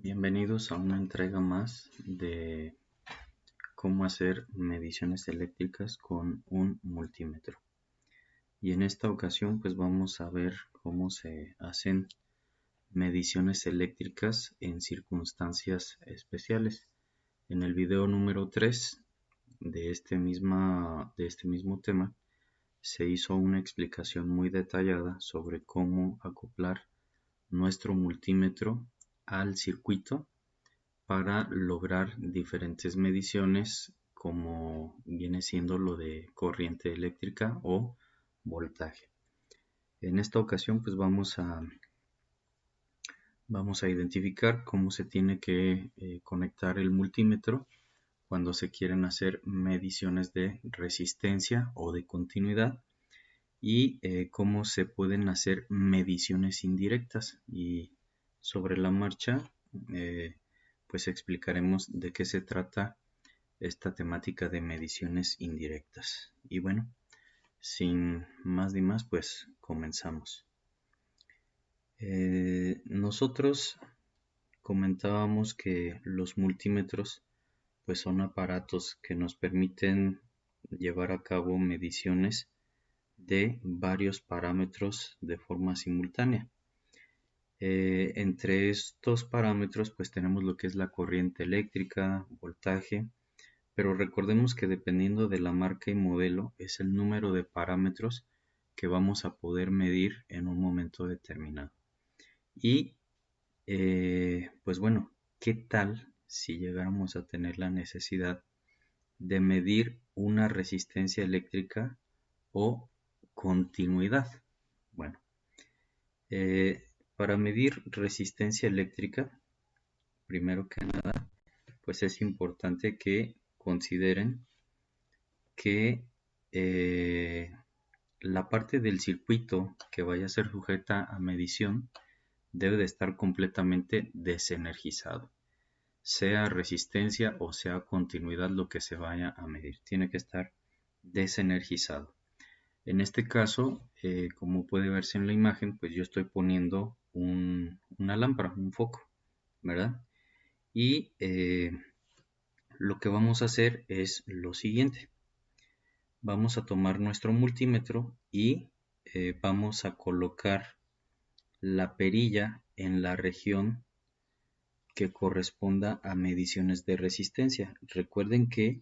Bienvenidos a una entrega más de cómo hacer mediciones eléctricas con un multímetro. Y en esta ocasión pues vamos a ver cómo se hacen mediciones eléctricas en circunstancias especiales. En el video número 3 de este mismo tema se hizo una explicación muy detallada sobre cómo acoplar nuestro multímetro al circuito para lograr diferentes mediciones como viene siendo lo de corriente eléctrica o voltaje. En esta ocasión pues vamos a identificar cómo se tiene que conectar el multímetro cuando se quieren hacer mediciones de resistencia o de continuidad y cómo se pueden hacer mediciones indirectas, y sobre la marcha pues explicaremos de qué se trata esta temática de mediciones indirectas. Y bueno, sin más ni más, pues comenzamos. Nosotros comentábamos que los multímetros pues son aparatos que nos permiten llevar a cabo mediciones de varios parámetros de forma simultánea. Entre estos parámetros pues tenemos lo que es la corriente eléctrica, voltaje, pero recordemos que dependiendo de la marca y modelo es el número de parámetros que vamos a poder medir en un momento determinado. Y pues bueno, ¿qué tal si llegáramos a tener la necesidad de medir una resistencia eléctrica o continuidad? Bueno, para medir resistencia eléctrica, primero que nada, pues es importante que consideren que la parte del circuito que vaya a ser sujeta a medición debe de estar completamente desenergizado, sea resistencia o sea continuidad lo que se vaya a medir, tiene que estar desenergizado. En este caso, como puede verse en la imagen, pues yo estoy poniendo una lámpara, un foco, ¿verdad? Y lo que vamos a hacer es lo siguiente. Vamos a tomar nuestro multímetro y vamos a colocar la perilla en la región que corresponda a mediciones de resistencia. Recuerden que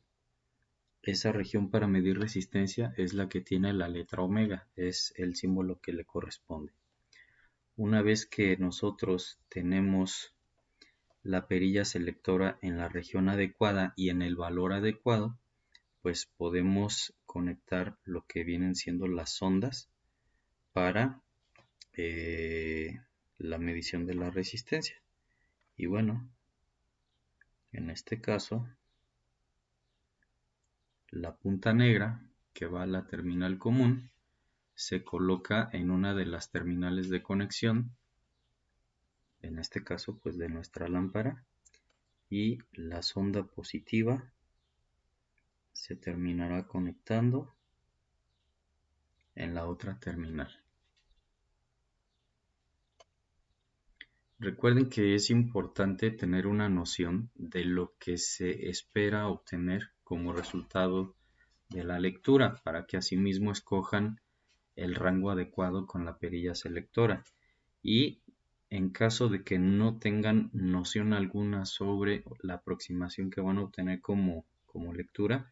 esa región para medir resistencia es la que tiene la letra omega, es el símbolo que le corresponde. Una vez que nosotros tenemos la perilla selectora en la región adecuada y en el valor adecuado, pues podemos conectar lo que vienen siendo las ondas para la medición de la resistencia. Y bueno, en este caso, la punta negra que va a la terminal común se coloca en una de las terminales de conexión, en este caso pues de nuestra lámpara, y la sonda positiva se terminará conectando en la otra terminal. Recuerden que es importante tener una noción de lo que se espera obtener como resultado de la lectura para que asimismo escojan el rango adecuado con la perilla selectora, y en caso de que no tengan noción alguna sobre la aproximación que van a obtener como lectura,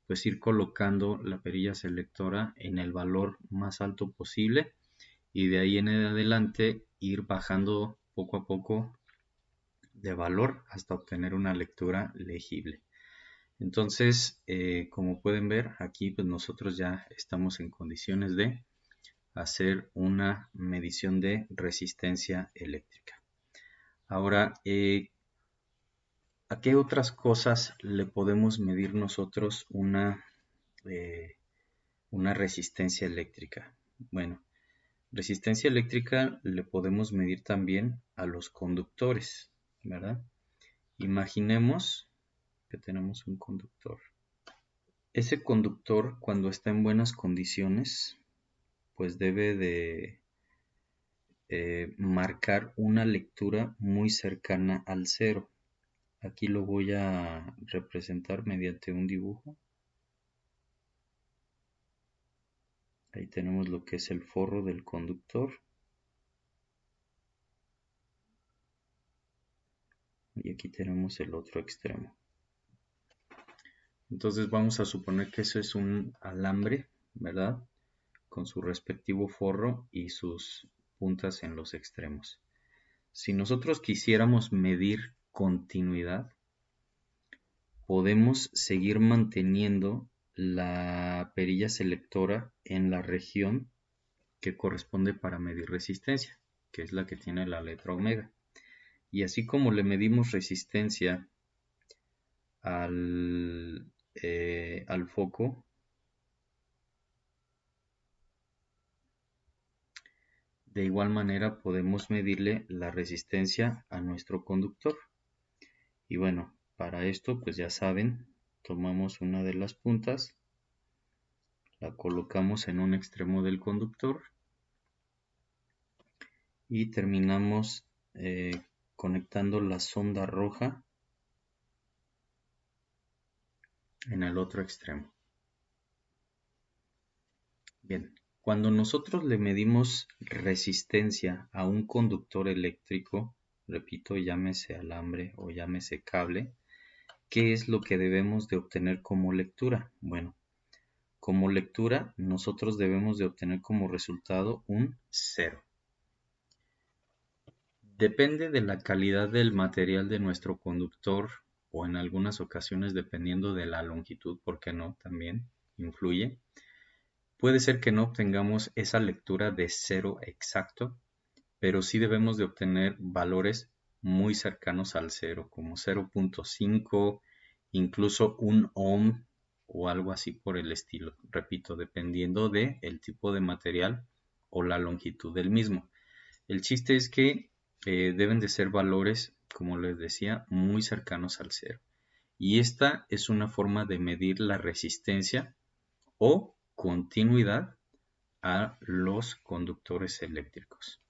pues ir colocando la perilla selectora en el valor más alto posible y de ahí en adelante ir bajando poco a poco de valor hasta obtener una lectura legible. Entonces, como pueden ver, aquí pues nosotros ya estamos en condiciones de hacer una medición de resistencia eléctrica. Ahora, ¿a qué otras cosas le podemos medir nosotros una resistencia eléctrica? Bueno, resistencia eléctrica le podemos medir también a los conductores, ¿verdad? Imaginemos que tenemos un conductor. Ese conductor, cuando está en buenas condiciones, pues debe de marcar una lectura muy cercana al cero. Aquí lo voy a representar mediante un dibujo. Ahí tenemos lo que es el forro del conductor. Y aquí tenemos el otro extremo. Entonces vamos a suponer que eso es un alambre, ¿verdad? Con su respectivo forro y sus puntas en los extremos. Si nosotros quisiéramos medir continuidad, podemos seguir manteniendo la perilla selectora en la región que corresponde para medir resistencia, que es la que tiene la letra omega. Y así como le medimos resistencia al foco, de igual manera podemos medirle la resistencia a nuestro conductor. Y bueno, para esto pues ya saben, tomamos una de las puntas, la colocamos en un extremo del conductor y terminamos conectando la sonda roja en el otro extremo. Bien, cuando nosotros le medimos resistencia a un conductor eléctrico, repito, llámese alambre o llámese cable, ¿qué es lo que debemos de obtener como lectura? Bueno, como lectura nosotros debemos de obtener como resultado un 0. Depende de la calidad del material de nuestro conductor o en algunas ocasiones dependiendo de la longitud, ¿por qué no? También influye. Puede ser que no obtengamos esa lectura de 0 exacto, pero sí debemos de obtener valores muy cercanos al 0, como 0.5, incluso 1 ohm o algo así por el estilo. Repito, dependiendo del tipo de material o la longitud del mismo. El chiste es que deben de ser valores, como les decía, muy cercanos al 0. Y esta es una forma de medir la resistencia o continuidad a los conductores eléctricos.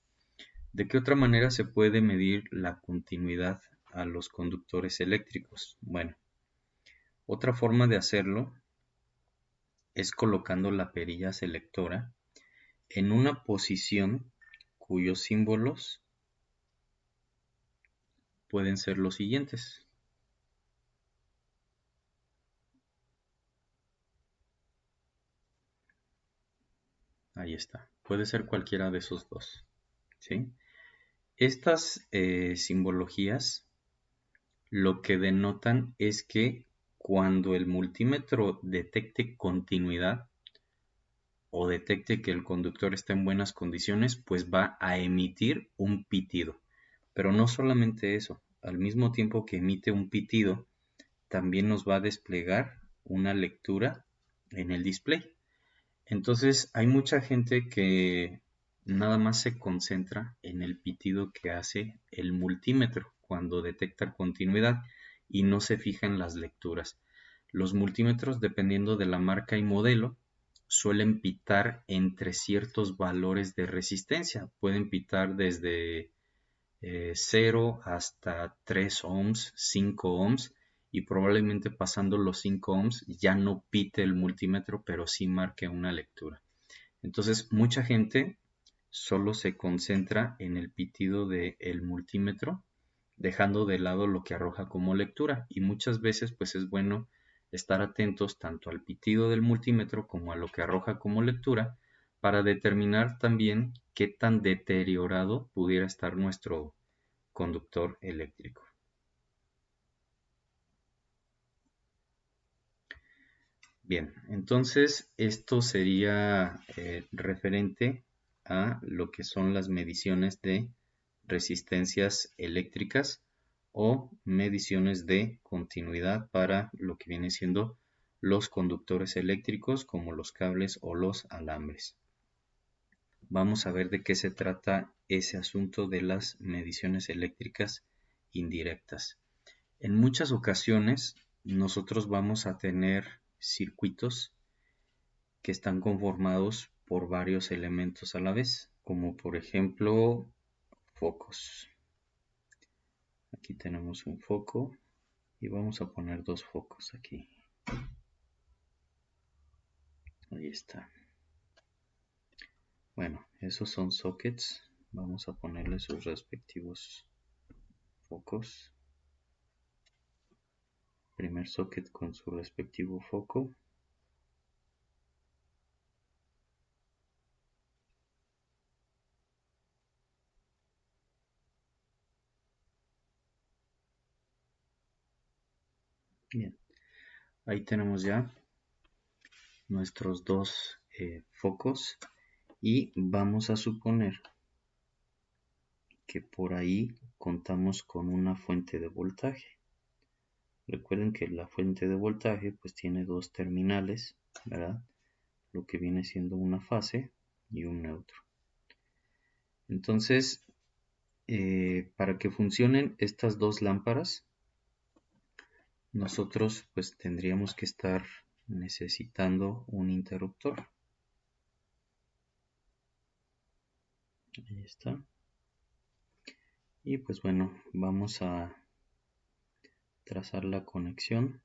¿De qué otra manera se puede medir la continuidad a los conductores eléctricos? Bueno, otra forma de hacerlo es colocando la perilla selectora en una posición cuyos símbolos pueden ser los siguientes. Ahí está. Puede ser cualquiera de esos dos. ¿Sí? Estas simbologías lo que denotan es que cuando el multímetro detecte continuidad o detecte que el conductor está en buenas condiciones, pues va a emitir un pitido. Pero no solamente eso, al mismo tiempo que emite un pitido, también nos va a desplegar una lectura en el display. Entonces hay mucha gente que nada más se concentra en el pitido que hace el multímetro cuando detecta continuidad y no se fija en las lecturas. Los multímetros, dependiendo de la marca y modelo, suelen pitar entre ciertos valores de resistencia. Pueden pitar desde 0 hasta 3 ohms, 5 ohms, y probablemente pasando los 5 ohms ya no pite el multímetro, pero sí marque una lectura. Entonces mucha gente solo se concentra en el pitido del multímetro, dejando de lado lo que arroja como lectura, y muchas veces pues es bueno estar atentos tanto al pitido del multímetro como a lo que arroja como lectura para determinar también qué tan deteriorado pudiera estar nuestro conductor eléctrico. Bien, entonces esto sería referente a lo que son las mediciones de resistencias eléctricas o mediciones de continuidad para lo que viene siendo los conductores eléctricos como los cables o los alambres. Vamos a ver de qué se trata ese asunto de las mediciones eléctricas indirectas. En muchas ocasiones nosotros vamos a tener circuitos que están conformados por varios elementos a la vez. como por ejemplo focos. Aquí tenemos un foco y vamos a poner dos focos aquí. Ahí está. Bueno, esos son sockets. Vamos a ponerle sus respectivos focos. Primer socket con su respectivo foco. Bien, ahí tenemos ya nuestros dos focos y vamos a suponer que por ahí contamos con una fuente de voltaje. Recuerden que la fuente de voltaje pues tiene dos terminales, ¿verdad? Lo que viene siendo una fase y un neutro. Entonces, para que funcionen estas dos lámparas, nosotros pues tendríamos que estar necesitando un interruptor. Ahí está. Y pues bueno, vamos a trazar la conexión.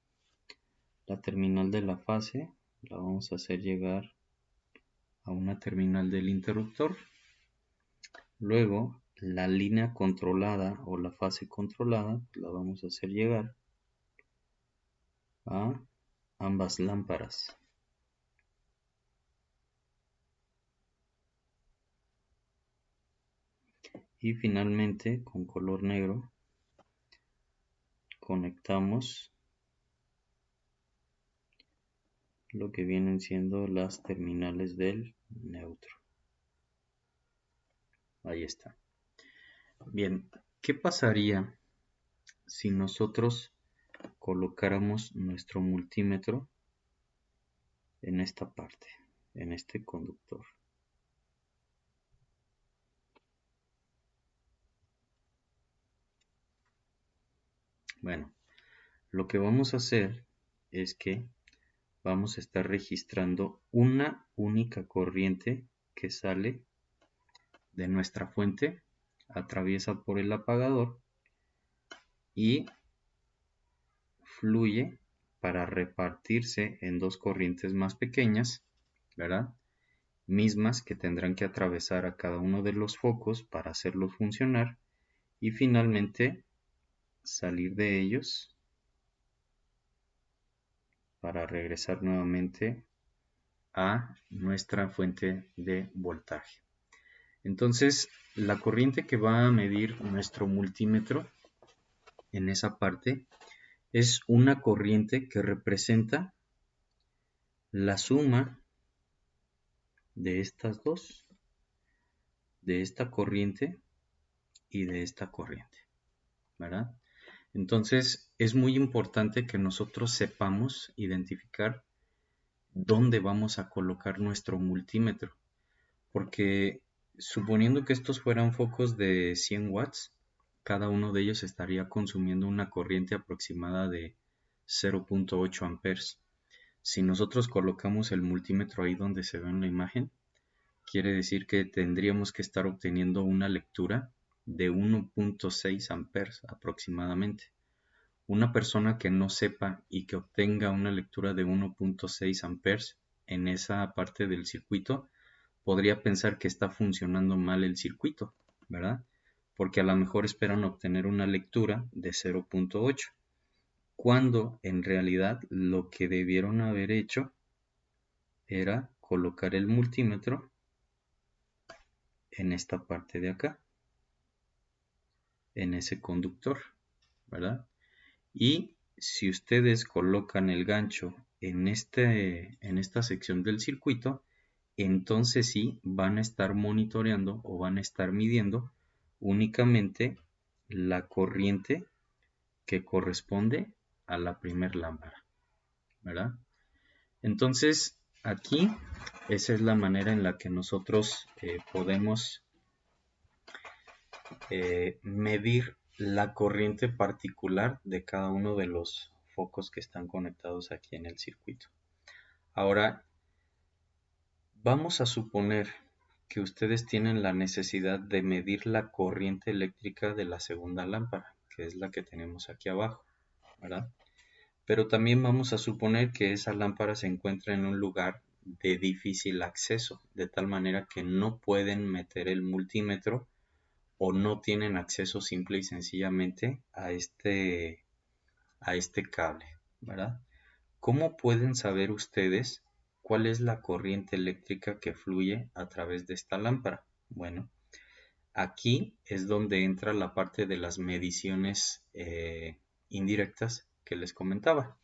La terminal de la fase la vamos a hacer llegar a una terminal del interruptor. Luego, la línea controlada o la fase controlada la vamos a hacer llegar a ambas lámparas. Y finalmente, con color negro, conectamos lo que vienen siendo las terminales del neutro. Ahí está. Bien, ¿qué pasaría si nosotros colocáramos nuestro multímetro en esta parte, en este conductor? Bueno, lo que vamos a hacer es que vamos a estar registrando una única corriente que sale de nuestra fuente, atraviesa por el apagador y fluye para repartirse en dos corrientes más pequeñas, ¿verdad? Mismas que tendrán que atravesar a cada uno de los focos para hacerlos funcionar y finalmente salir de ellos para regresar nuevamente a nuestra fuente de voltaje. Entonces, la corriente que va a medir nuestro multímetro en esa parte es una corriente que representa la suma de estas dos, de esta corriente y de esta corriente, ¿verdad? Entonces, es muy importante que nosotros sepamos identificar dónde vamos a colocar nuestro multímetro, porque suponiendo que estos fueran focos de 100 watts, cada uno de ellos estaría consumiendo una corriente aproximada de 0.8 amperes. Si nosotros colocamos el multímetro ahí donde se ve en la imagen, quiere decir que tendríamos que estar obteniendo una lectura de 1.6 amperes aproximadamente. Una persona que no sepa y que obtenga una lectura de 1.6 amperes en esa parte del circuito, podría pensar que está funcionando mal el circuito, ¿verdad? Porque a lo mejor esperan obtener una lectura de 0.8, cuando en realidad lo que debieron haber hecho era colocar el multímetro en esta parte de acá, en ese conductor, ¿verdad? Y si ustedes colocan el gancho en esta sección del circuito, entonces sí van a estar monitoreando o van a estar midiendo únicamente la corriente que corresponde a la primer lámpara, ¿verdad? Entonces aquí esa es la manera en la que nosotros podemos medir la corriente particular de cada uno de los focos que están conectados aquí en el circuito. Ahora, vamos a suponer que ustedes tienen la necesidad de medir la corriente eléctrica de la segunda lámpara, que es la que tenemos aquí abajo, ¿verdad? Pero también vamos a suponer que esa lámpara se encuentra en un lugar de difícil acceso, de tal manera que no pueden meter el multímetro o no tienen acceso simple y sencillamente a este cable, ¿verdad? ¿Cómo pueden saber ustedes cuál es la corriente eléctrica que fluye a través de esta lámpara? Bueno, aquí es donde entra la parte de las mediciones indirectas que les comentaba.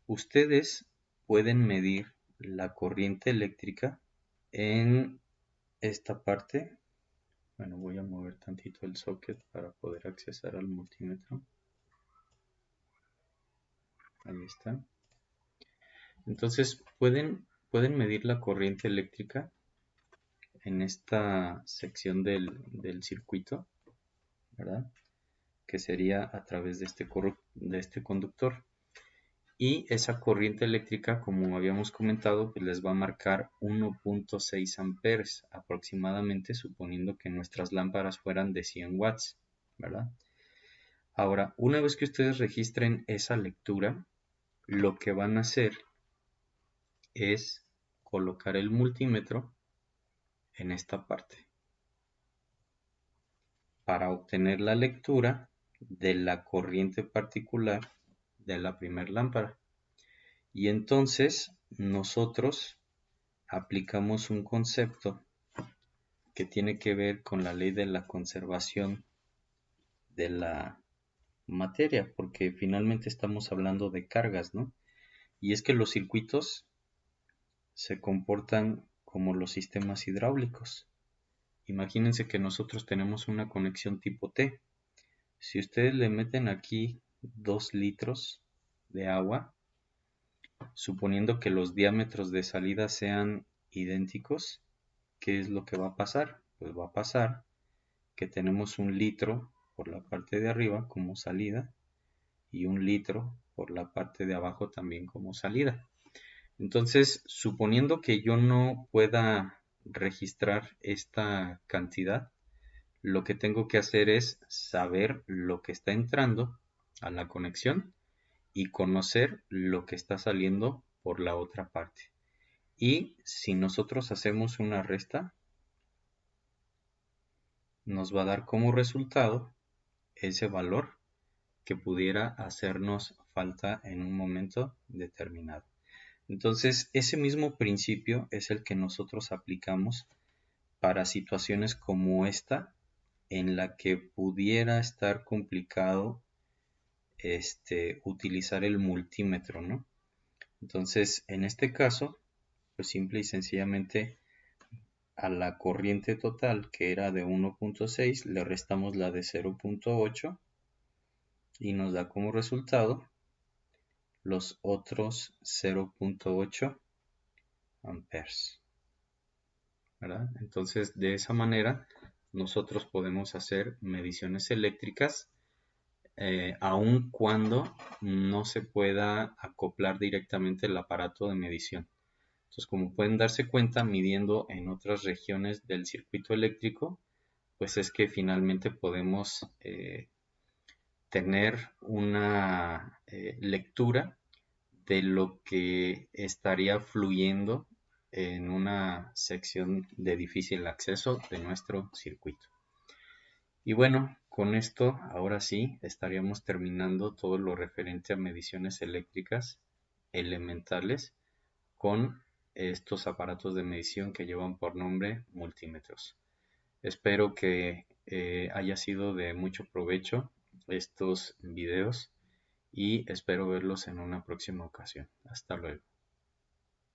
Ustedes pueden medir la corriente eléctrica en esta parte. Bueno, voy a mover tantito el socket para poder accesar al multímetro. Ahí está. Entonces pueden medir la corriente eléctrica en esta sección del circuito, ¿verdad? Que sería a través de este conductor. Y esa corriente eléctrica, como habíamos comentado, pues les va a marcar 1.6 amperes aproximadamente, suponiendo que nuestras lámparas fueran de 100 watts, ¿verdad? Ahora, una vez que ustedes registren esa lectura, lo que van a hacer es colocar el multímetro en esta parte para obtener la lectura de la corriente particular de la primera lámpara. Y entonces nosotros aplicamos un concepto que tiene que ver con la ley de la conservación de la materia, porque finalmente estamos hablando de cargas, ¿no? Y es que los circuitos se comportan como los sistemas hidráulicos. Imagínense que nosotros tenemos una conexión tipo T. Si ustedes le meten aquí 2 litros de agua, suponiendo que los diámetros de salida sean idénticos, ¿qué es lo que va a pasar? Pues va a pasar que tenemos 1 litro por la parte de arriba como salida y 1 litro por la parte de abajo también como salida. Entonces, suponiendo que yo no pueda registrar esta cantidad, lo que tengo que hacer es saber lo que está entrando a la conexión y conocer lo que está saliendo por la otra parte. Y si nosotros hacemos una resta, nos va a dar como resultado ese valor que pudiera hacernos falta en un momento determinado. Entonces, ese mismo principio es el que nosotros aplicamos para situaciones como esta, en la que pudiera estar complicado utilizar el multímetro, ¿no? Entonces, en este caso, pues simple y sencillamente a la corriente total, que era de 1.6, le restamos la de 0.8 y nos da como resultado los otros 0.8 amperes, ¿verdad? Entonces, de esa manera, nosotros podemos hacer mediciones eléctricas aun cuando no se pueda acoplar directamente el aparato de medición. Entonces, como pueden darse cuenta, midiendo en otras regiones del circuito eléctrico, pues es que finalmente podemos tener una lectura de lo que estaría fluyendo en una sección de difícil acceso de nuestro circuito. Y bueno, con esto ahora sí estaríamos terminando todo lo referente a mediciones eléctricas elementales con estos aparatos de medición que llevan por nombre multímetros. Espero que haya sido de mucho provecho estos videos y espero verlos en una próxima ocasión. Hasta luego.